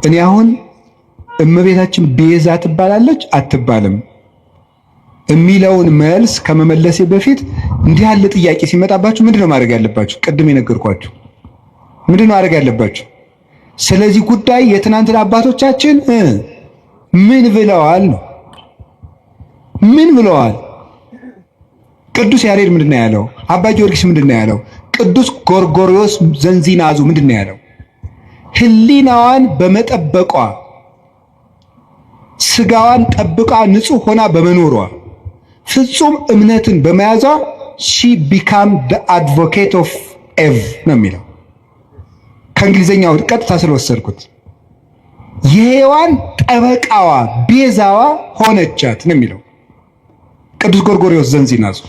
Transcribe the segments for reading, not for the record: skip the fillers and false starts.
እኔ አሁን እመቤታችን ቤዛ ትባላለች አትባልም የሚለውን መልስ ከመመለሴ በፊት እንዲህ ያለ ጥያቄ ሲመጣባችሁ ምንድነው ማድረግ ያለባችሁ? ቅድም የነገርኳችሁ ምንድነው ማድረግ ያለባችሁ? ስለዚህ ጉዳይ የትናንትና አባቶቻችን ምን ብለዋል ነው? ምን ብለዋል? ቅዱስ ያሬድ ምንድነው ያለው? አባ ጊዮርጊስ ምንድነው ያለው? ቅዱስ ጎርጎርዮስ ዘንዚናዙ ምንድነው ያለው? ሕሊናዋን በመጠበቋ ስጋዋን ጠብቃ ንጹህ ሆና በመኖሯ ፍጹም እምነትን በመያዟ she became the advocate of Eve ነው የሚለው። ከእንግሊዘኛው ቀጥታ ስለወሰድኩት የሔዋን ጠበቃዋ ቤዛዋ ሆነቻት ነው የሚለው ቅዱስ ጎርጎርዮስ ዘንዚናዙ።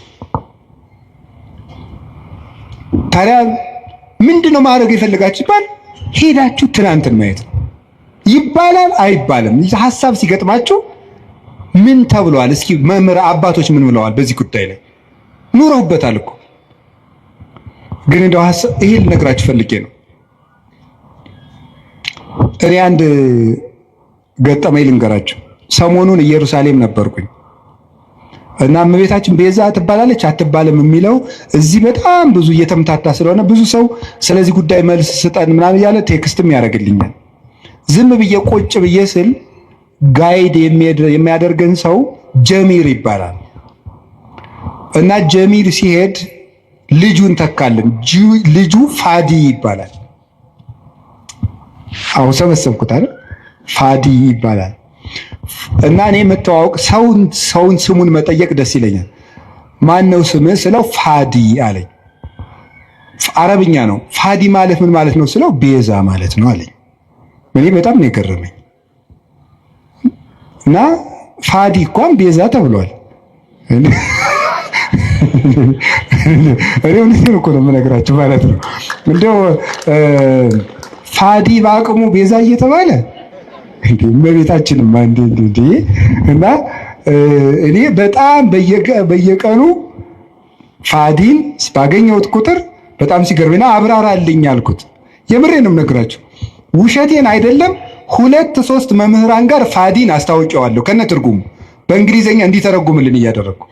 ታዲያ ምንድነው ማድረግ የፈለጋችሁ ይባል? ሄዳችሁ ትናንትን ማየት ነው። ይባላል አይባልም? ሐሳብ ሲገጥማችሁ ምን ተብሏል? እስኪ መምህር አባቶች ምን ብለዋል በዚህ ጉዳይ ላይ? ኑረውበታል እኮ። ግን እንደው ይሄ ልነግራችሁ ፈልጌ ነው። እኔ አንድ ገጠመኝ ልንገራችሁ። ሰሞኑን ኢየሩሳሌም ነበርኩኝ እና እመቤታችን ቤዛ ትባላለች አትባልም የሚለው እዚህ በጣም ብዙ እየተምታታ ስለሆነ ብዙ ሰው ስለዚህ ጉዳይ መልስ ስጠን ምናምን እያለ ቴክስትም ያደርግልኛል። ዝም ብዬ ቁጭ ብዬ ስል ጋይድ የሚያደርገን ሰው ጀሚር ይባላል እና ጀሚር ሲሄድ ልጁን ተካልን። ልጁ ፋዲ ይባላል። አሁን ሰበሰብኩት አይደል? ፋዲ ይባላል እና እኔ መተዋወቅ ሰውን ስሙን መጠየቅ ደስ ይለኛል። ማን ነው ስምህ ስለው ፋዲ አለኝ። አረብኛ ነው። ፋዲ ማለት ምን ማለት ነው ስለው ቤዛ ማለት ነው አለኝ። እኔ በጣም ነው የገረመኝ። እና ፋዲ እንኳን ቤዛ ተብሏል። እኔ እውነቴን እኮ ነው የምነግራችሁ ማለት ነው። እንደው ፋዲ በአቅሙ ቤዛ እየተባለ እመቤታችንም እንዴ! እና እኔ በጣም በየቀኑ ፋዲን ባገኘሁት ቁጥር በጣም ሲገርምና አብራራልኝ አልኩት። የምሬንም ነግራችሁ ውሸቴን አይደለም። 2-3 መምህራን ጋር ፋዲን አስታውቀዋለሁ ከነ ትርጉሙ በእንግሊዘኛ እንዲተረጉምልን እያደረኩ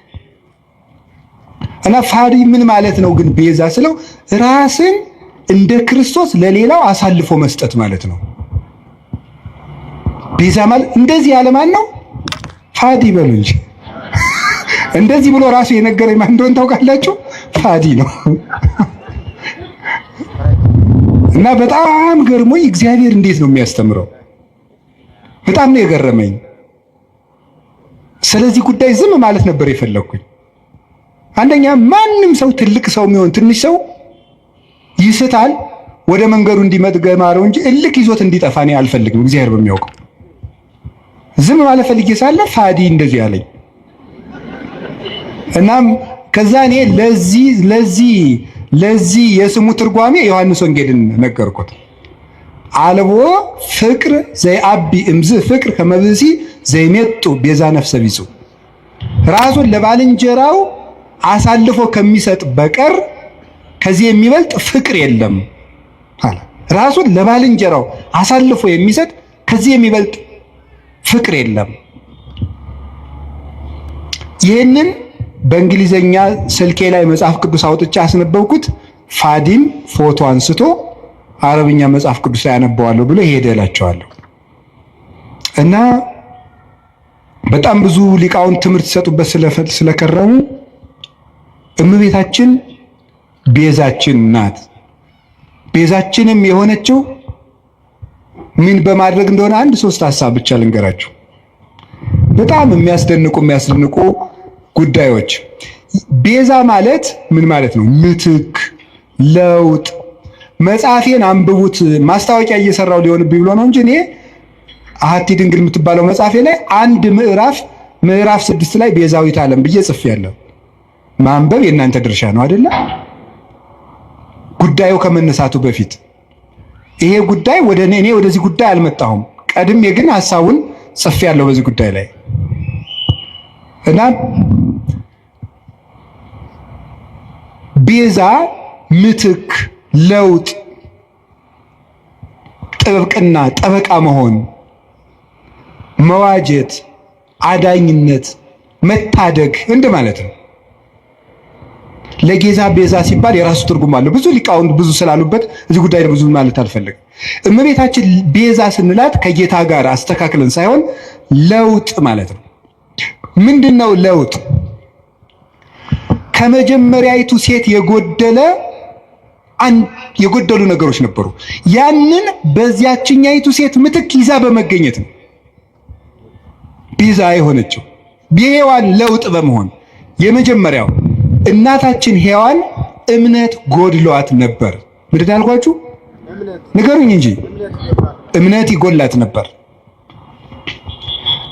እና ፋዲ ምን ማለት ነው ግን ቤዛ ስለው ራስን እንደ ክርስቶስ ለሌላው አሳልፎ መስጠት ማለት ነው። ቤዛ ማለት እንደዚህ ያለ ማን ነው? ፋዲ በሉ እንጂ እንደዚህ ብሎ ራሱ የነገረኝ ማን እንደሆነ ታውቃላችሁ? ፋዲ ነው። እና በጣም ገርሞኝ እግዚአብሔር እንዴት ነው የሚያስተምረው? በጣም ነው የገረመኝ። ስለዚህ ጉዳይ ዝም ማለት ነበር የፈለኩኝ። አንደኛ ማንም ሰው ትልቅ ሰው የሚሆን ትንሽ ሰው ይስታል፣ ወደ መንገዱ እንዲመጥገማረው እንጂ እልክ ይዞት እንዲጠፋ እኔ አልፈልግም። እግዚአብሔር በሚያውቀው ዝም ማለት ፈልጌ ሳለ ፋዲ እንደዚህ ያለኝ እናም ከዛ እኔ ለዚህ የስሙ ትርጓሜ ዮሐንስ ወንጌልን ነገርኩት። አልቦ ፍቅር ዘይአቢ እምዝ ፍቅር ከመብሲ ዘይሜጡ ቤዛ ነፍሰ ቢጹ ራሱን ለባልንጀራው አሳልፎ ከሚሰጥ በቀር ከዚህ የሚበልጥ ፍቅር የለም አለ። ራሱን ለባልንጀራው አሳልፎ የሚሰጥ ከዚህ የሚበልጥ ፍቅር የለም። ይህንን በእንግሊዘኛ ስልኬ ላይ መጽሐፍ ቅዱስ አውጥቼ አስነበብኩት። ፋዲም ፎቶ አንስቶ አረብኛ መጽሐፍ ቅዱስ ላይ አነበዋለሁ ብሎ ይሄድ እላቸዋለሁ። እና በጣም ብዙ ሊቃውንት ትምህርት ሲሰጡበት ስለከረሙ እመቤታችን ቤዛችን ናት። ቤዛችንም የሆነችው ምን በማድረግ እንደሆነ 1-3 ሐሳብ ብቻ ልንገራችሁ። በጣም የሚያስደንቁ ጉዳዮች። ቤዛ ማለት ምን ማለት ነው? ምትክ፣ ለውጥ። መጽሐፌን አንብቡት። ማስታወቂያ እየሰራው ሊሆንብኝ ብሎ ነው እንጂ እኔ አሐቲ ድንግል የምትባለው መጽሐፌ ላይ አንድ ምዕራፍ 6 ላይ ቤዛዊት ዓለም ብዬ ጽፌያለሁ። ማንበብ የእናንተ ድርሻ ነው አይደለ? ጉዳዩ ከመነሳቱ በፊት ይሄ ጉዳይ እኔ ወደዚህ ጉዳይ አልመጣሁም። ቀድሜ ግን ሐሳቡን ጽፌያለሁ በዚህ ጉዳይ ላይ እና ቤዛ ምትክ፣ ለውጥ፣ ጥብቅና ጠበቃ መሆን፣ መዋጀት፣ አዳኝነት፣ መታደግ እንደማለት ነው። ለጌዛ ቤዛ ሲባል የራሱ ትርጉም አለው። ብዙ ሊቃውንት ብዙ ስላሉበት እዚህ ጉዳይ ብዙ ማለት አልፈልግም። እመቤታችን ቤዛ ስንላት ከጌታ ጋር አስተካክለን ሳይሆን ለውጥ ማለት ነው። ምንድነው ለውጥ? ከመጀመሪያይቱ ሴት የጎደሉ ነገሮች ነበሩ። ያንን በዚያችኛይቱ ሴት ምትክ ይዛ በመገኘት ነው ቤዛ የሆነችው። የሔዋን ለውጥ በመሆን የመጀመሪያው እናታችን ሔዋን እምነት ጎድሏት ነበር። ምንድን ያልኳችሁ ንገሩኝ እንጂ እምነት ይጎላት ነበር።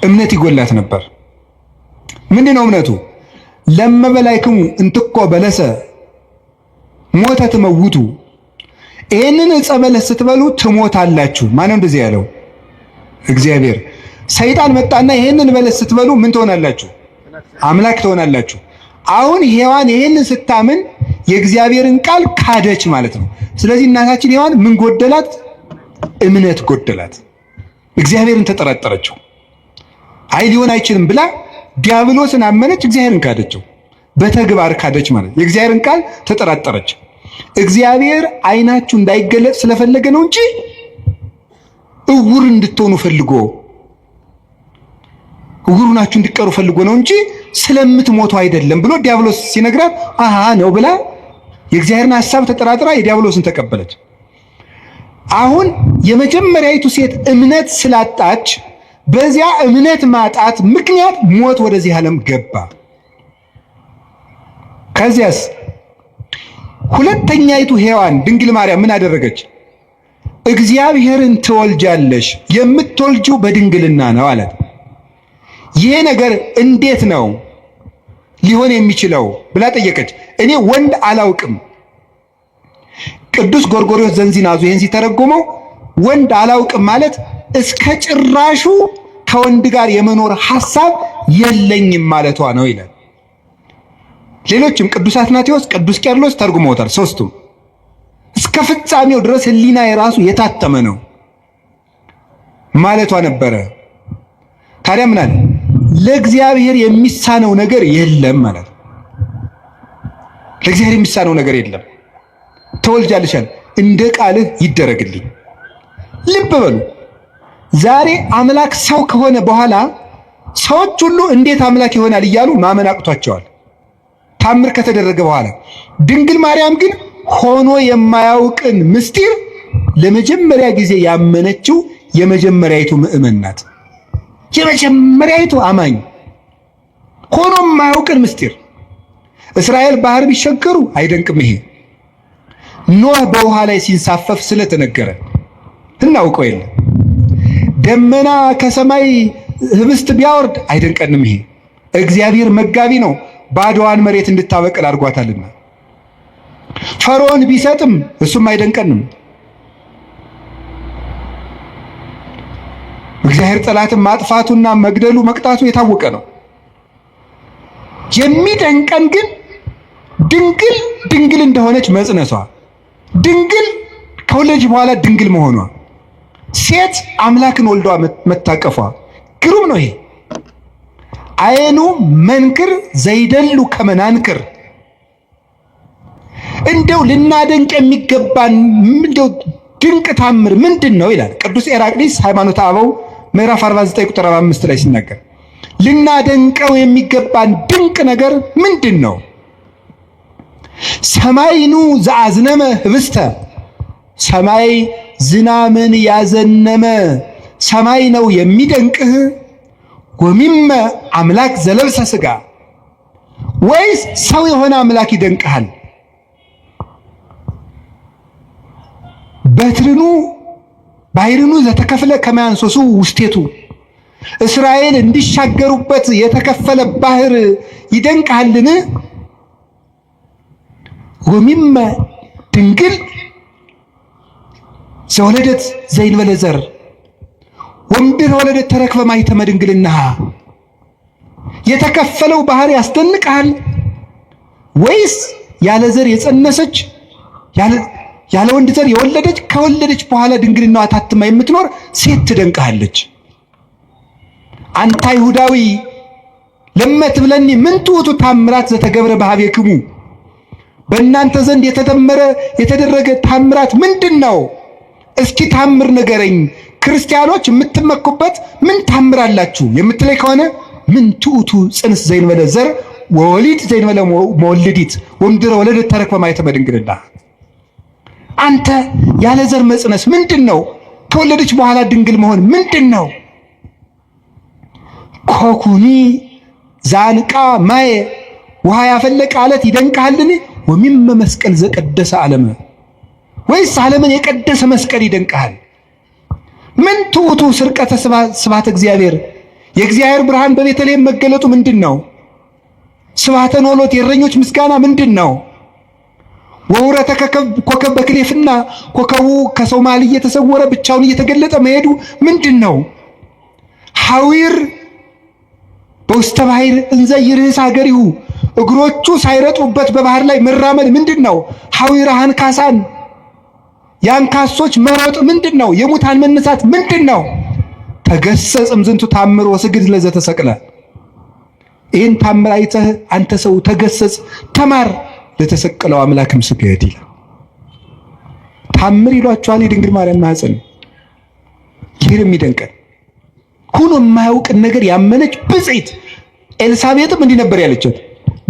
እምነት ይጎላት ነበር። ምንድነው እምነቱ? ለመበላይክሙ እንትኮ በለሰ ሞተ ትመውቱ፣ ይህንን ዕፀ በለስ ስትበሉ ትሞታላችሁ። ማነው እንደዚህ ያለው? እግዚአብሔር። ሰይጣን መጣና ይህንን በለስ ስትበሉ ምን ትሆናላችሁ? አምላክ ትሆናላችሁ። አሁን ሔዋን ይህንን ስታምን የእግዚአብሔርን ቃል ካደች ማለት ነው። ስለዚህ እናታችን ሔዋን ምን ጎደላት? እምነት ጎደላት። እግዚአብሔርን ተጠራጠረችው። አይ ሊሆን አይችልም ብላ ዲያብሎስን አመነች፣ እግዚአብሔርን ካደችው። በተግባር ካደች ማለት የእግዚአብሔርን ቃል ተጠራጠረች። እግዚአብሔር ዓይናችሁ እንዳይገለጽ ስለፈለገ ነው እንጂ እውር እንድትሆኑ ፈልጎ እውሩናችሁ እንዲቀሩ ፈልጎ ነው እንጂ ስለምትሞቱ አይደለም ብሎ ዲያብሎስ ሲነግራት አሃ ነው ብላ የእግዚአብሔርን ሐሳብ ተጠራጥራ የዲያብሎስን ተቀበለች። አሁን የመጀመሪያይቱ ሴት እምነት ስላጣች በዚያ እምነት ማጣት ምክንያት ሞት ወደዚህ ዓለም ገባ። ከዚያስ ሁለተኛይቱ ሔዋን ድንግል ማርያም ምን አደረገች? እግዚአብሔርን ትወልጃለሽ፣ የምትወልጂው በድንግልና ነው አላት። ይሄ ነገር እንዴት ነው ሊሆን የሚችለው ብላ ጠየቀች። እኔ ወንድ አላውቅም። ቅዱስ ጎርጎርዮስ ዘንዚናዙ ይህን ሲተረጎመው ወንድ አላውቅም ማለት እስከ ጭራሹ ከወንድ ጋር የመኖር ሐሳብ የለኝም ማለቷ ነው ይላል። ሌሎችም ቅዱስ አትናቴዎስ፣ ቅዱስ ቄርሎስ ተርጉመውታል። ሶስቱም እስከ ፍጻሜው ድረስ ሕሊና የራሱ የታተመ ነው ማለቷ ነበረ። ታዲያ ምን አለ? ለእግዚአብሔር የሚሳነው ነገር የለም ማለት ነው። ለእግዚአብሔር የሚሳነው ነገር የለም። ተወልጃለሽ፣ እንደ ቃልህ ይደረግልኝ። ልብ በሉ። ዛሬ አምላክ ሰው ከሆነ በኋላ ሰዎች ሁሉ እንዴት አምላክ ይሆናል እያሉ ማመን አቅቷቸዋል፣ ታምር ከተደረገ በኋላ። ድንግል ማርያም ግን ሆኖ የማያውቅን ምስጢር ለመጀመሪያ ጊዜ ያመነችው የመጀመሪያይቱ ምእመን ናት። የመጀመሪያይቱ አማኝ ሆኖ የማያውቅን ምስጢር። እስራኤል ባህር ቢሸገሩ አይደንቅም። ይሄ ኖህ በውሃ ላይ ሲንሳፈፍ ስለተነገረ እናውቀው የለ። ደመና ከሰማይ ህብስት ቢያወርድ አይደንቀንም። ይሄ እግዚአብሔር መጋቢ ነው፣ ባዶዋን መሬት እንድታበቅል አድርጓታልና። ፈርዖን ቢሰጥም እሱም አይደንቀንም። እግዚአብሔር ጠላትን ማጥፋቱና መግደሉ መቅጣቱ የታወቀ ነው። የሚደንቀን ግን ድንግል እንደሆነች መጽነሷ፣ ድንግል ከወለደች በኋላ ድንግል መሆኗ፣ ሴት አምላክን ወልዷ መታቀፏ ግሩም ነው። ይሄ አይኑ መንክር ዘይደሉ ከመናንክር። እንደው ልናደንቅ የሚገባን እንደው ድንቅ ታምር ምንድን ነው ይላል ቅዱስ ኤራቅሊስ ሃይማኖተ አበው ምዕራፍ 49 ቁጥር 5 ላይ ሲናገር፣ ልናደንቀው የሚገባን ድንቅ ነገር ምንድን ነው? ሰማይኑ ዘአዝነመ ህብስተ፣ ሰማይ ዝናምን ያዘነመ ሰማይ ነው የሚደንቅህ? ወሚመ አምላክ ዘለብሰ ሥጋ፣ ወይስ ሰው የሆነ አምላክ ይደንቅሃል? በትርኑ ባሕርኑ ዘተከፍለ ከመያንሶሱ ውስቴቱ፣ እስራኤል እንዲሻገሩበት የተከፈለ ባህር ይደንቅሃልን? ወሚመ ድንግል ዘወለደት ዘይንበለ ዘር ወምድር ወለደት ተረክበ ማኅተመ ድንግልናሃ፣ የተከፈለው ባህር ያስደንቅሃል? ወይስ ያለ ዘር የጸነሰች ያለ ወንድ ዘር የወለደች ከወለደች በኋላ ድንግልናዋ ታትማ የምትኖር ሴት ትደንቅሃለች። አንተ አይሁዳዊ ለመት ብለኒ ምን ትውቱ ታምራት ዘተገብረ በኀቤክሙ፣ በእናንተ ዘንድ የተደረገ ታምራት ምንድን ነው? እስኪ ታምር ንገረኝ። ክርስቲያኖች የምትመኩበት ምን ታምራላችሁ የምትለይ ከሆነ ምን ትውቱ ጽንስ ዘይንበለ ዘር ወወሊድ ዘይንበለ መወልዲት ወምድረ ወለደት ተረክበ ማኅተመ ድንግልና። አንተ ያለ ዘር መጽነስ ምንድን ነው? ከወለደች በኋላ ድንግል መሆን ምንድን ነው? ኮኩኒ ዛንቃ ማየ ውሃ ያፈለቀ አለት ይደንቅሃልን? ወሚመ መስቀል ዘቀደሰ ዓለመ፣ ወይስ ዓለምን የቀደሰ መስቀል ይደንቅሃል? ምን ትውቱ ስርቀተ ስብሐተ እግዚአብሔር፣ የእግዚአብሔር ብርሃን በቤተልሔም መገለጡ ምንድን ነው? ስብሐተ ኖሎት የእረኞች ምስጋና ምንድን ነው? ወውረተ ኮከብ በክሌፍና ኮከቡ ከሰው መሃል እየተሰወረ ብቻውን እየተገለጠ መሄዱ ምንድን ነው? ሐዊር በውስተ ባሕር እንዘ ይርህስ ሀገሪሁ፣ እግሮቹ ሳይረጡበት በባህር ላይ መራመድ ምንድን ነው? ሐዊረ አንካሳን የአንካሶች መሮጥ ምንድን ነው? የሙታን መነሳት ምንድን ነው? ተገሰጽ እምዝንቱ ታምር ወስግድ ለዘተሰቅለ። ይህን ታምር አይተህ አንተ ሰው ተገሰጽ፣ ተማር፣ ለተሰቀለው አምላክም ስገድ ይላል። ታምር ይሏቸዋል የድንግል ማርያም ማኅፀን። ይህ የሚደንቀን ሁኖ የማያውቅን ነገር ያመነች ብፅዕት ኤልሳቤጥም እንዲህ ነበር ያለቻት፣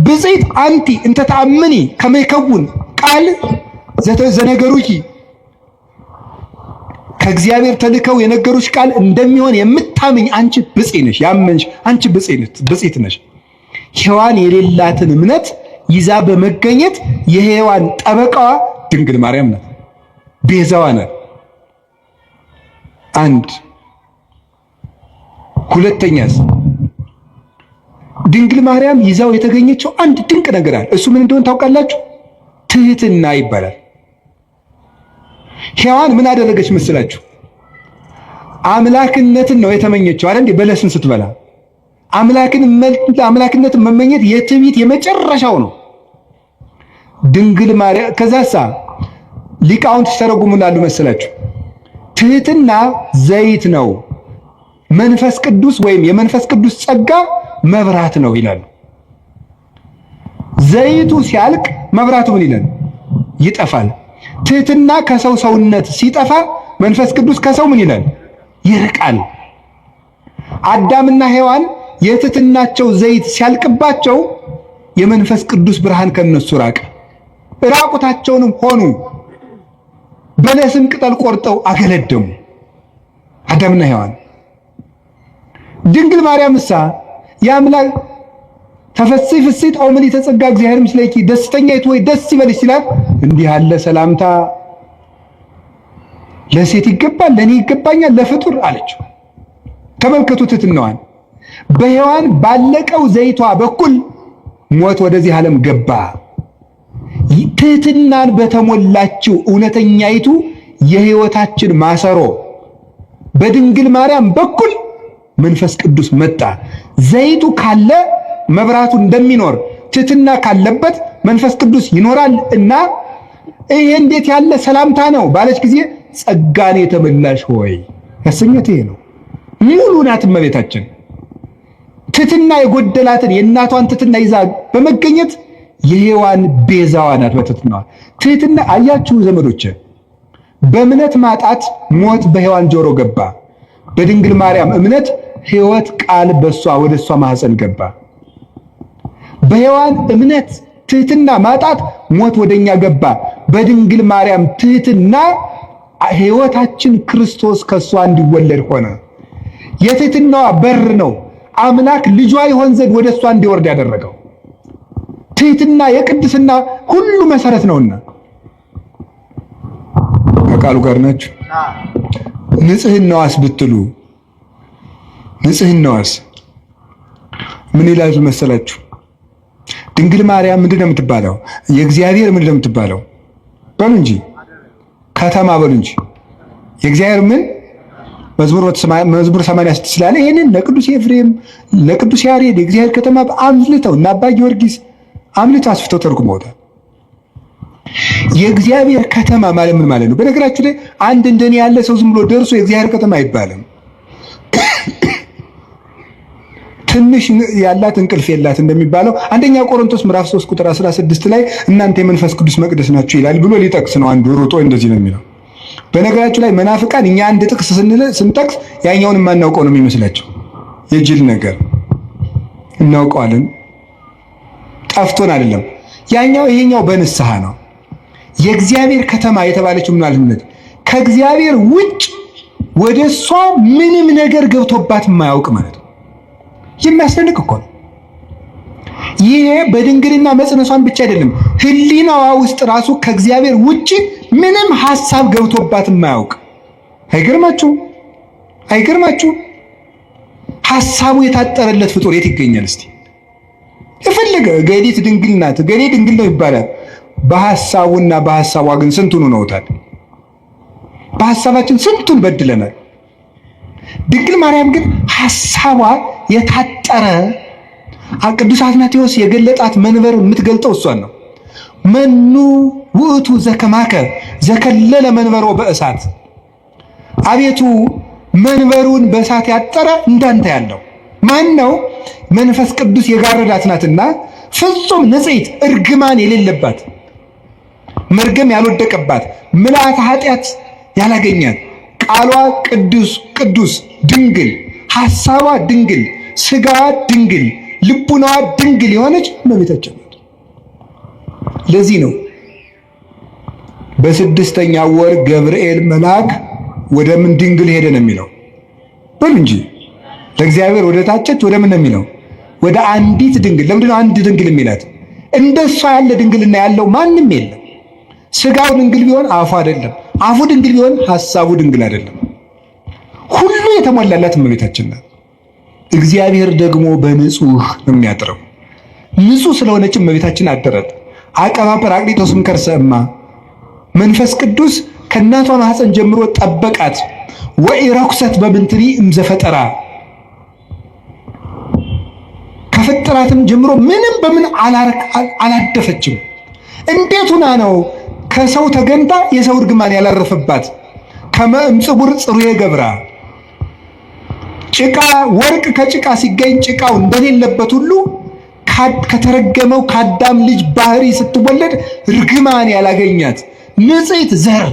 ብፅዕት አንቲ እንተ ተአምኒ ከመ ይከውን ቃል ዘነገሩኪ፣ ከእግዚአብሔር ተልከው የነገሩሽ ቃል እንደሚሆን የምታምኝ አንቺ ብፅዕት ነሽ። ያመንሽ አንቺ ብፅዕት ነሽ። ሔዋን የሌላትን እምነት ይዛ በመገኘት የሔዋን ጠበቃዋ ድንግል ማርያም ናት፣ ቤዛዋ ናት። አንድ ሁለተኛስ ድንግል ማርያም ይዛው የተገኘችው አንድ ድንቅ ነገር አለ። እሱ ምን እንደሆነ ታውቃላችሁ? ትህትና ይባላል። ሔዋን ምን አደረገች መስላችሁ? አምላክነትን ነው የተመኘችው አይደል? በለስን ስትበላ አምላክነትን መመኘት የትዕቢት የመጨረሻው ነው። ድንግል ማርያም ከዛሳ ሊቃውንት ሲተረጉሙላሉ መስላችሁ? ትህትና ዘይት ነው፣ መንፈስ ቅዱስ ወይም የመንፈስ ቅዱስ ጸጋ መብራት ነው ይላሉ። ዘይቱ ሲያልቅ መብራቱ ምን ይላል? ይጠፋል። ትህትና ከሰው ሰውነት ሲጠፋ መንፈስ ቅዱስ ከሰው ምን ይላል? ይርቃል። አዳምና ሔዋን የትህትናቸው ዘይት ሲያልቅባቸው የመንፈስ ቅዱስ ብርሃን ከነሱ ራቀ። ራቁታቸውንም ሆኑ። በለስም ቅጠል ቆርጠው አገለደሙ አዳምና ሔዋን። ድንግል ማርያምሳ የአምላክ ተፈሥሒ ፍሥሕት ኦ ምልዕተ ጸጋ እግዚአብሔር ምስሌኪ ደስተኛይቱ ወይ ደስ ይበልሽ ሲላት እንዲህ ያለ ሰላምታ ለሴት ይገባል፣ ለኔ ይገባኛል፣ ለፍጡር አለችው። ተመልከቱ ትሕትናዋን። በሔዋን ባለቀው ዘይቷ በኩል ሞት ወደዚህ ዓለም ገባ። ትሕትናን በተሞላችው እውነተኛይቱ የሕይወታችን ማሰሮ በድንግል ማርያም በኩል መንፈስ ቅዱስ መጣ። ዘይቱ ካለ መብራቱ እንደሚኖር ትሕትና ካለበት መንፈስ ቅዱስ ይኖራል። እና ይሄ እንዴት ያለ ሰላምታ ነው ባለች ጊዜ ጸጋን የተመላሽ ሆይ ያሰኘት ይሄ ነው። ሙሉ ናት እመቤታችን። ትሕትና የጎደላትን የእናቷን ትሕትና ይዛ በመገኘት የሔዋን ቤዛዋ ናት። በትሕትናዋ ትሕትና አያችሁ ዘመዶች፣ በእምነት ማጣት ሞት በሔዋን ጆሮ ገባ። በድንግል ማርያም እምነት ሕይወት ቃል በሷ ወደ እሷ ማህፀን ገባ። በሔዋን እምነት ትሕትና ማጣት ሞት ወደኛ ገባ። በድንግል ማርያም ትሕትና ሕይወታችን ክርስቶስ ከሷ እንዲወለድ ሆነ። የትሕትናዋ በር ነው አምላክ ልጇ ይሆን ዘንድ ወደ እሷ እንዲወርድ ያደረገው። ትሕትና የቅድስና ሁሉ መሰረት ነውና ከቃሉ ጋር ናችሁ። ንጽሕናዋስ ብትሉ ንጽሕናዋስ ምን ይላል መሰላችሁ? ድንግል ማርያም ምንድን ነው የምትባለው? የእግዚአብሔር ምንድን ነው የምትባለው? በሉ እንጂ ከተማ በሉ እንጂ የእግዚአብሔር ምን መዝሙር 86 ስላለ ይሄንን ለቅዱስ ኤፍሬም ለቅዱስ ያሬድ የእግዚአብሔር ከተማ አምልተው እና አባ ጊዮርጊስ አምልተው አስፍተው ተርጉመውታል። የእግዚአብሔር ከተማ ማለት ምን ማለት ነው? በነገራችሁ ላይ አንድ እንደኔ ያለ ሰው ዝም ብሎ ደርሶ የእግዚአብሔር ከተማ አይባልም። ትንሽ ያላት እንቅልፍ የላት እንደሚባለው አንደኛ ቆሮንቶስ ምዕራፍ 3 ቁጥር 16 ላይ እናንተ የመንፈስ ቅዱስ መቅደስ ናችሁ ይላል ብሎ ሊጠቅስ ነው። አንዱ ሩጦ እንደዚህ ነው የሚለው። በነገራችሁ ላይ መናፍቃን እኛ አንድ ጥቅስ ስንጠቅስ ያኛውን የማናውቀው ነው የሚመስላቸው። የጅል ነገር እናውቀዋለን፣ ጠፍቶን አይደለም። ያኛው ይሄኛው በንስሐ ነው። የእግዚአብሔር ከተማ የተባለችው ምን ማለት ነው? ከእግዚአብሔር ውጭ ወደሷ ምንም ነገር ገብቶባት የማያውቅ ማለት ነው። የሚያስደንቅ እኮ ነው። ይሄ በድንግልና መጽነሷን ብቻ አይደለም፣ ሕሊናዋ ውስጥ ራሱ ከእግዚአብሔር ውጭ ምንም ሐሳብ ገብቶባት የማያውቅ። አይገርማችሁ? አይገርማችሁ? ሐሳቡ የታጠረለት ፍጡር የት ይገኛል? እስቲ የፈለገ ገሊት ድንግል ናት፣ ገሌ ድንግል ነው ይባላል። በሐሳቡና በሐሳቧ ግን ስንቱን ነውታል? በሐሳባችን ስንቱን በድለናል። ድንግል ማርያም ግን ሐሳቧ የታጠረ ቅዱስ አትናቴዎስ የገለጣት መንበር የምትገልጠው እሷን ነው። መኑ ውእቱ ዘከማከ ዘከለለ መንበሮ በእሳት፣ አቤቱ መንበሩን በእሳት ያጠረ እንዳንተ ያለው ማን ነው? መንፈስ ቅዱስ የጋረዳት ናትና ፍጹም ንጽሕት እርግማን የሌለባት መርገም ያልወደቀባት ምልአተ ኃጢአት ያላገኛት ቃሏ ቅዱስ ቅዱስ ድንግል፣ ሐሳቧ ድንግል፣ ስጋዋ ድንግል፣ ልቡናዋ ድንግል የሆነች እመቤታችን ናት። ለዚህ ነው በስድስተኛው ወር ገብርኤል መልአክ ወደ ምን ድንግል ሄደ ነው የሚለው። በሉ እንጂ ለእግዚአብሔር ወደ ታጨች ወደ ምን ነው የሚለው? ወደ አንዲት ድንግል። ለምንድን ነው አንድ ድንግል የሚላት? እንደሷ ያለ ድንግልና ያለው ማንም የለም። ስጋው ድንግል ቢሆን አፉ አይደለም፣ አፉ ድንግል ቢሆን ሐሳቡ ድንግል አይደለም። ሁሉ የተሟላላት እመቤታችን ናት። እግዚአብሔር ደግሞ በንጹህ ነው የሚያጥረው። ንጹህ ስለሆነች እመቤታችን አደረት። አቀባ ጰራቅሊጦስም ከርሰ እማ፣ መንፈስ ቅዱስ ከእናቷ ማኅፀን ጀምሮ ጠበቃት። ወኢረኩሰት በምንትኒ እምዘፈጠራ፣ ከፍጥራትም ጀምሮ ምንም በምን አላደፈችም። እንዴት ሆና ነው ከሰው ተገንታ የሰው እርግማን ያላረፈባት? ከመ እምጽቡር ጽሩየ ገብራ፣ ጭቃ ወርቅ ከጭቃ ሲገኝ ጭቃው እንደሌለበት ሁሉ ከተረገመው ከአዳም ልጅ ባህሪ ስትወለድ እርግማን ያላገኛት ንጽሕት ዘር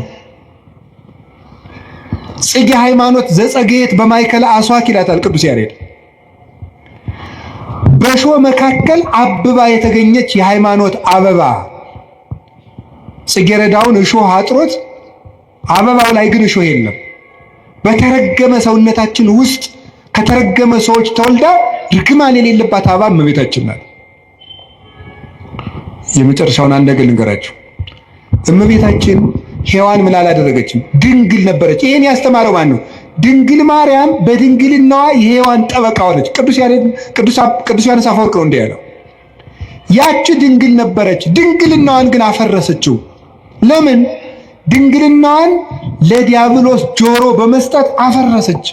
ጽጌ ሃይማኖት ዘጸገየት በማእከለ አስዋክ ይላታል ቅዱስ ያሬድ። በእሾህ መካከል አብባ የተገኘች የሃይማኖት አበባ። ጽጌረዳውን እሾህ አጥሮት አበባው ላይ ግን እሾህ የለም። በተረገመ ሰውነታችን ውስጥ ከተረገመ ሰዎች ተወልዳ ርግማን የሌለባት አበባ እመቤታችን ናት። የመጨረሻውን አንድ ነገር ልንገራችሁ። እመቤታችን ሔዋን ምን አላደረገችም? ድንግል ነበረች። ይሄን ያስተማረው ማን ነው? ድንግል ማርያም በድንግልናዋ የሔዋን ጠበቃ ሆነች። ቅዱስ ዮሐንስ አፈወርቅ ነው እንዲህ ያለው። ያቺ ድንግል ነበረች፣ ድንግልናዋን ግን አፈረሰችው። ለምን? ድንግልናዋን ለዲያብሎስ ጆሮ በመስጠት አፈረሰች።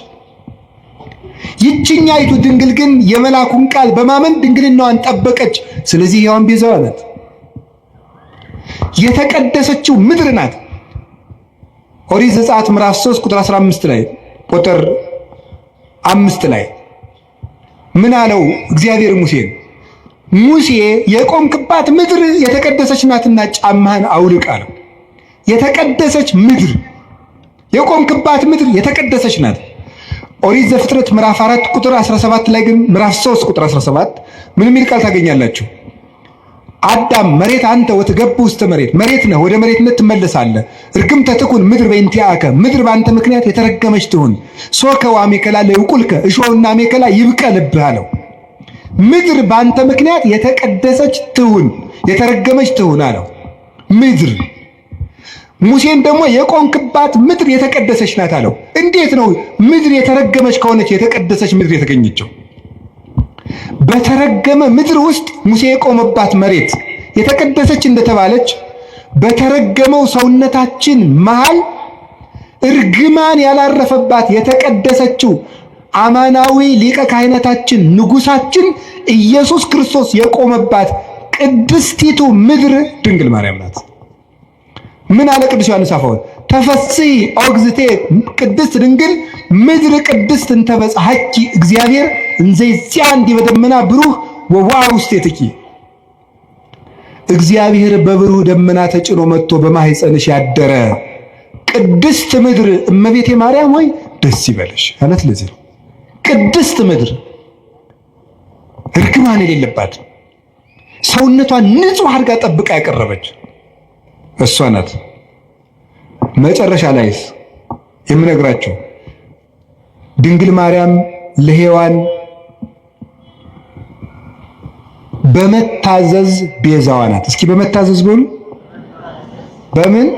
ይችኛይቱ ድንግል ግን የመልአኩን ቃል በማመን ድንግልናዋን ጠበቀች። ስለዚህ ሔዋን ቤዛዋ ናት። የተቀደሰችው ምድር ናት። ኦሪት ዘጸአት ምዕራፍ 3 ቁጥር 15 ላይ ቁጥር 5 ላይ ምን አለው እግዚአብሔር ሙሴን? ሙሴ የቆምክባት ምድር የተቀደሰች ናትና ጫማህን አውልቅ አለው። የተቀደሰች ምድር፣ የቆምክባት ምድር የተቀደሰች ናት። ኦሪት ዘፍጥረት ምዕራፍ 4 ቁጥር 17 ላይ ግን ምዕራፍ 3 ቁጥር 17 ምን የሚል ቃል ታገኛላችሁ? አዳም መሬት አንተ ወትገብ ውስተ መሬት፣ መሬት ነህ ወደ መሬትነት ትመለሳለህ። እርግምተ ትኩን ምድር በእንቲአከ፣ ምድር በአንተ ምክንያት የተረገመች ትሁን። ሶከ ወአሜከላ ለይቁልከ፣ እሾህና አሜከላ ይብቀልብህ አለው። ምድር በአንተ ምክንያት የተቀደሰች ትሁን፣ የተረገመች ትሁን አለው። ምድር ሙሴን ደግሞ የቆምክባት ምድር የተቀደሰች ናት አለው። እንዴት ነው ምድር የተረገመች ከሆነች የተቀደሰች ምድር የተገኘችው? በተረገመ ምድር ውስጥ ሙሴ የቆመባት መሬት የተቀደሰች እንደተባለች በተረገመው ሰውነታችን መሃል እርግማን ያላረፈባት የተቀደሰችው አማናዊ ሊቀ ካህናታችን ንጉሳችን ኢየሱስ ክርስቶስ የቆመባት ቅድስቲቱ ምድር ድንግል ማርያም ናት። ምን አለ ቅዱስ ዮሐንስ አፈወርቅ? ተፈሲ ኦግዝቴ ቅድስት ድንግል ምድር ቅድስት እንተበጽሐኪ እግዚአብሔር እንዘይዚያ እንዲ በደመና ብሩህ ወዋህ ውስቴትኪ። እግዚአብሔር በብሩህ ደመና ተጭኖ መጥቶ በማህፀንሽ ያደረ ቅድስት ምድር እመቤቴ ማርያም ሆይ ደስ ይበልሽ ማለት ለዚህ ነው። ቅድስት ምድር እርግማን የሌለባት ሰውነቷን ንጹህ አድርጋ ጠብቃ ያቀረበች እሷ ናት። መጨረሻ ላይስ የምነግራቸው ድንግል ማርያም ለሔዋን በመታዘዝ ቤዛዋ ናት። እስኪ በመታዘዝ በሉ። በምን?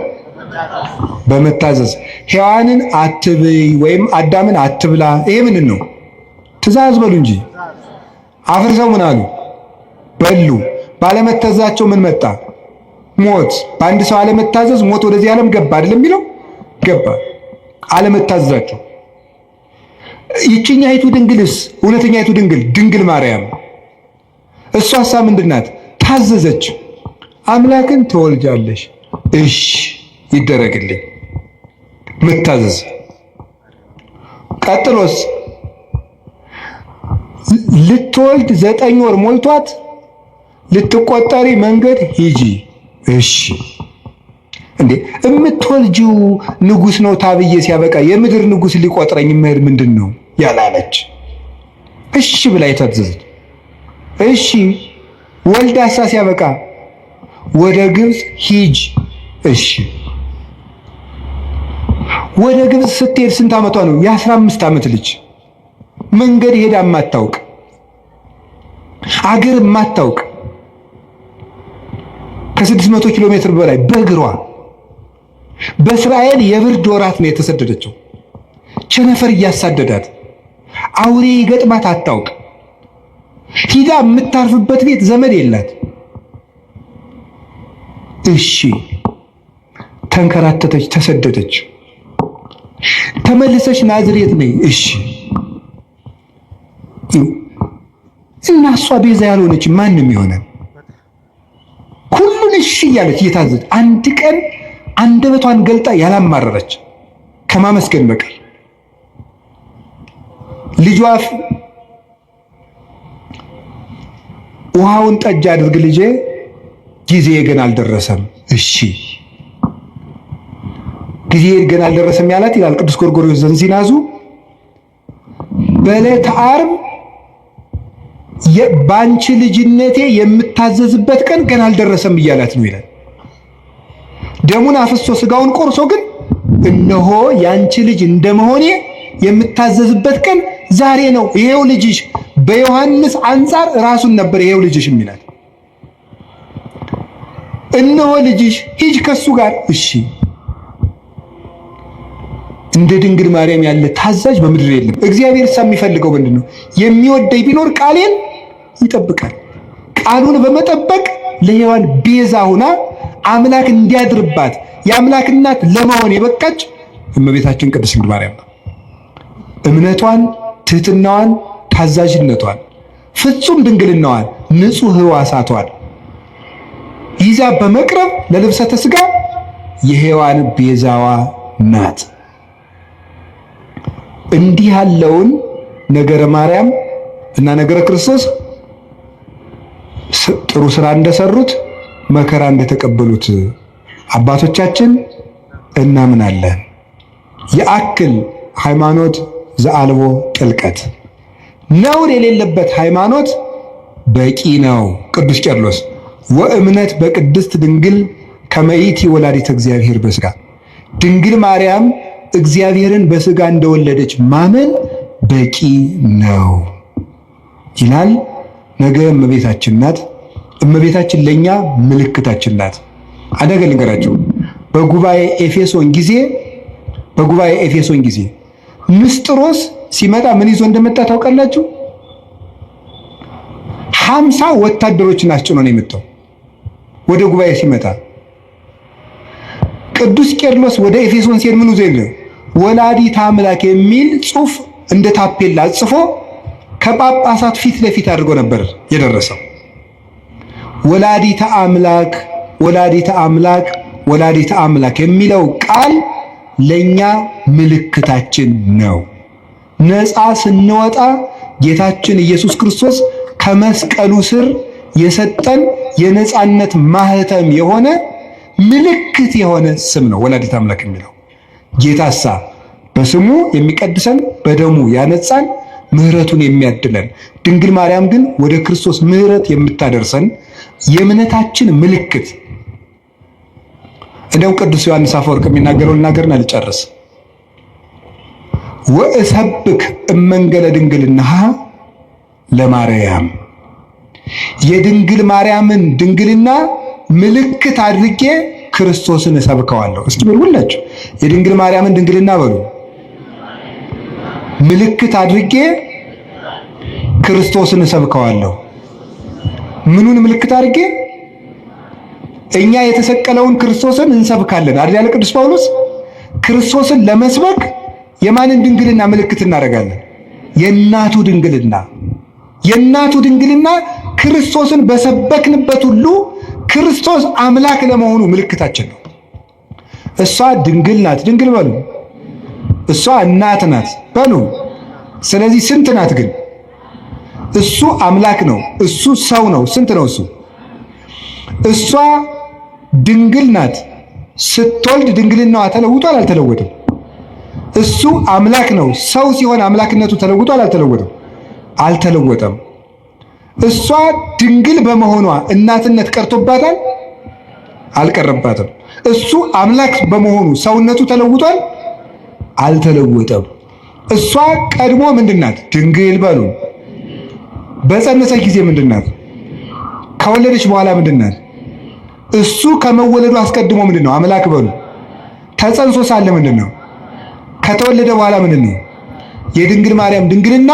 በመታዘዝ ሔዋንን አትብይ ወይም አዳምን አትብላ። ይሄ ምንድን ነው? ትእዛዝ በሉ እንጂ አፍርሰው ምን አሉ? በሉ። ባለመታዘዛቸው ምን መጣ? ሞት። በአንድ ሰው አለመታዘዝ ሞት ወደዚህ ዓለም ገባ አይደለም የሚለው? ገባ። አለመታዘዛቸው። ይችኛይቱ ድንግልስ እውነተኛይቱ ድንግል ማርያም እሷሳ ምንድናት? ታዘዘች። አምላክን ትወልጃለሽ፣ እሺ ይደረግልኝ። መታዘዝ። ቀጥሎስ ልትወልድ 9 ወር ሞልቷት ልትቆጠሪ መንገድ ሂጂ፣ እሺ። እንዴ እምትወልጂው ንጉስ ነው ታብዬ ሲያበቃ የምድር ንጉስ ሊቆጥረኝ መሄድ ምንድን ነው ያላለች? እሺ ብላ የታዘዘች። እሺ ወልዳሳ ሲያበቃ ወደ ግብፅ ሂጅ፣ እሺ። ወደ ግብፅ ስትሄድ ስንት ዓመቷ ነው? የ15 ዓመት ልጅ መንገድ ሄዳ ማታውቅ አገር ማታውቅ ከ600 ኪሎ ሜትር በላይ በእግሯ በእስራኤል የብርድ ወራት ነው የተሰደደችው። ቸነፈር እያሳደዳት አውሬ ገጥማት አታውቅ። ሂዳ የምታርፍበት ቤት ዘመድ የላት። እሺ ተንከራተተች፣ ተሰደደች። ተመልሰች ናዝሬት ነኝ፣ እሺ። እና እሷ ቤዛ ያልሆነች ማንም ይሆናል? ሁሉን እሺ እያለች እየታዘዘች አንድ ቀን አንደበቷን ገልጣ ያላማረረች ከማመስገን በቀር ልጇ ውሃውን ጠጅ አድርግ ልጄ፣ ጊዜ ገና አልደረሰም፣ እሺ። ጊዜ ገና አልደረሰም ያላት ይላል ቅዱስ ጎርጎርዮስ ዘንዚናዙ በዕለተ ዓርብ ባንቺ ልጅነቴ የምታዘዝበት ቀን ገና አልደረሰም እያላት ነው ይላል። ደሙን አፍሶ ስጋውን ቆርሶ ግን እነሆ ያንቺ ልጅ እንደመሆኔ የምታዘዝበት ቀን ዛሬ ነው። ይሄው ልጅሽ። በዮሐንስ አንጻር ራሱን ነበር ይሄው ልጅሽ የሚላት። እነሆ ልጅሽ፣ ሂጅ ከሱ ጋር፣ እሺ። እንደ ድንግል ማርያም ያለ ታዛዥ በምድር የለም። እግዚአብሔር የሚፈልገው ምንድነው? የሚወደኝ ቢኖር ቃሌን ይጠብቃል። ቃሉን በመጠበቅ ለሔዋን ቤዛ ሆና አምላክ እንዲያድርባት የአምላክ እናት ለመሆን የበቃች እመቤታችን ቅድስት ድንግል ማርያም ነው። እምነቷን፣ ትህትናዋን፣ ታዛዥነቷን፣ ፍጹም ድንግልናዋን፣ ንጹሕ ሕዋሳቷን ይዛ በመቅረብ ለልብሰተ ሥጋ የሔዋን ቤዛዋ ናት። እንዲህ ያለውን ነገረ ማርያም እና ነገረ ክርስቶስ ጥሩ ስራ እንደሰሩት መከራ እንደተቀበሉት አባቶቻችን እናምናለን። የአክል ሃይማኖት ዘአልቦ ጥልቀት፣ ነውር የሌለበት ሃይማኖት በቂ ነው። ቅዱስ ቄርሎስ ወእምነት በቅድስት ድንግል ከመይእቲ ወላዲተ እግዚአብሔር በሥጋ፣ ድንግል ማርያም እግዚአብሔርን በሥጋ እንደወለደች ማመን በቂ ነው ይላል። ነገ እመቤታችን ናት። እመቤታችን ለኛ ምልክታችን ናት። አደገ ልንገራችሁ። በጉባኤ ኤፌሶን ጊዜ ንስጥሮስ ሲመጣ ምን ይዞ እንደመጣ ታውቃላችሁ? 50 ወታደሮችን አስጭኖ ነው የመጣው። ወደ ጉባኤ ሲመጣ ቅዱስ ቄርሎስ ወደ ኤፌሶን ሲሄድ ምን ይዞ የለ? ወላዲተ አምላክ የሚል ጽሑፍ እንደ ታፔላ ጽፎ ከጳጳሳት ፊት ለፊት አድርጎ ነበር የደረሰው። ወላዲተ አምላክ፣ ወላዲተ አምላክ፣ ወላዲተ አምላክ የሚለው ቃል ለኛ ምልክታችን ነው። ነፃ ስንወጣ ጌታችን ኢየሱስ ክርስቶስ ከመስቀሉ ስር የሰጠን የነፃነት ማህተም የሆነ ምልክት የሆነ ስም ነው ወላዲተ አምላክ የሚለው። ጌታሳ በስሙ የሚቀድሰን በደሙ ያነጻን ምህረቱን የሚያድለን፣ ድንግል ማርያም ግን ወደ ክርስቶስ ምህረት የምታደርሰን የእምነታችን ምልክት። እንደው ቅዱስ ዮሐንስ አፈወርቅ የሚናገረውን እናገርና ልጨርስ። ወእሰብክ እመንገለ ድንግልናሃ ለማርያም፣ የድንግል ማርያምን ድንግልና ምልክት አድርጌ ክርስቶስን እሰብከዋለሁ። እስኪ በሉ ሁላችሁ የድንግል ማርያምን ድንግልና በሉ። ምልክት አድርጌ ክርስቶስን እሰብከዋለሁ። ምኑን ምልክት አድርጌ? እኛ የተሰቀለውን ክርስቶስን እንሰብካለን አይደል ያለ ቅዱስ ጳውሎስ። ክርስቶስን ለመስበክ የማንን ድንግልና ምልክት እናደርጋለን? የእናቱ ድንግልና። የእናቱ ድንግልና ክርስቶስን በሰበክንበት ሁሉ ክርስቶስ አምላክ ለመሆኑ ምልክታችን ነው። እሷ ድንግል ናት፣ ድንግል በሉ። እሷ እናት ናት በሉ። ስለዚህ ስንት ናት ግን? እሱ አምላክ ነው፣ እሱ ሰው ነው። ስንት ነው እሱ? እሷ ድንግል ናት። ስትወልድ ድንግልናዋ ተለውጧል አልተለወጠም? እሱ አምላክ ነው። ሰው ሲሆን አምላክነቱ ተለውጧል አልተለወጠም? አልተለወጠም። እሷ ድንግል በመሆኗ እናትነት ቀርቶባታል አልቀረባትም? እሱ አምላክ በመሆኑ ሰውነቱ ተለውጧል አልተለወጠም? እሷ ቀድሞ ምንድናት? ድንግል በሉ። በጸነሰች ጊዜ ምንድናት? ከወለደች በኋላ ምንድናት? እሱ ከመወለዱ አስቀድሞ ምንድነው? አምላክ በሉ። ተጸንሶ ሳለ ምንድነው? ከተወለደ በኋላ ምንድነው? የድንግል ማርያም ድንግልና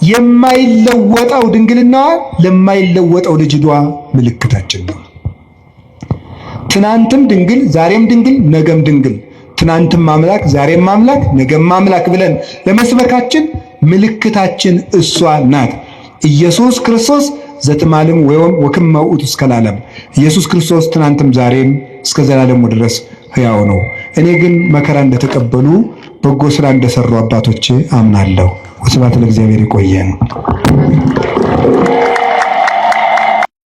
የማይለወጠው ድንግልናዋ ለማይለወጠው ልጅቷ ምልክታችን ነው። ትናንትም ድንግል ዛሬም ድንግል ነገም ድንግል፣ ትናንትም አምላክ ዛሬም አምላክ ነገም አምላክ ብለን ለመስበካችን ምልክታችን እሷ ናት። ኢየሱስ ክርስቶስ ዘትማልም ወክመ ውእቱ እስከ ለዓለም። ኢየሱስ ክርስቶስ ትናንትም ዛሬም እስከ ዘላለሙ ድረስ ሕያው ነው። እኔ ግን መከራ እንደተቀበሉ በጎ ስራ እንደሰሩ አባቶቼ አምናለሁ። ወስብሐት ለእግዚአብሔር። ይቆየን።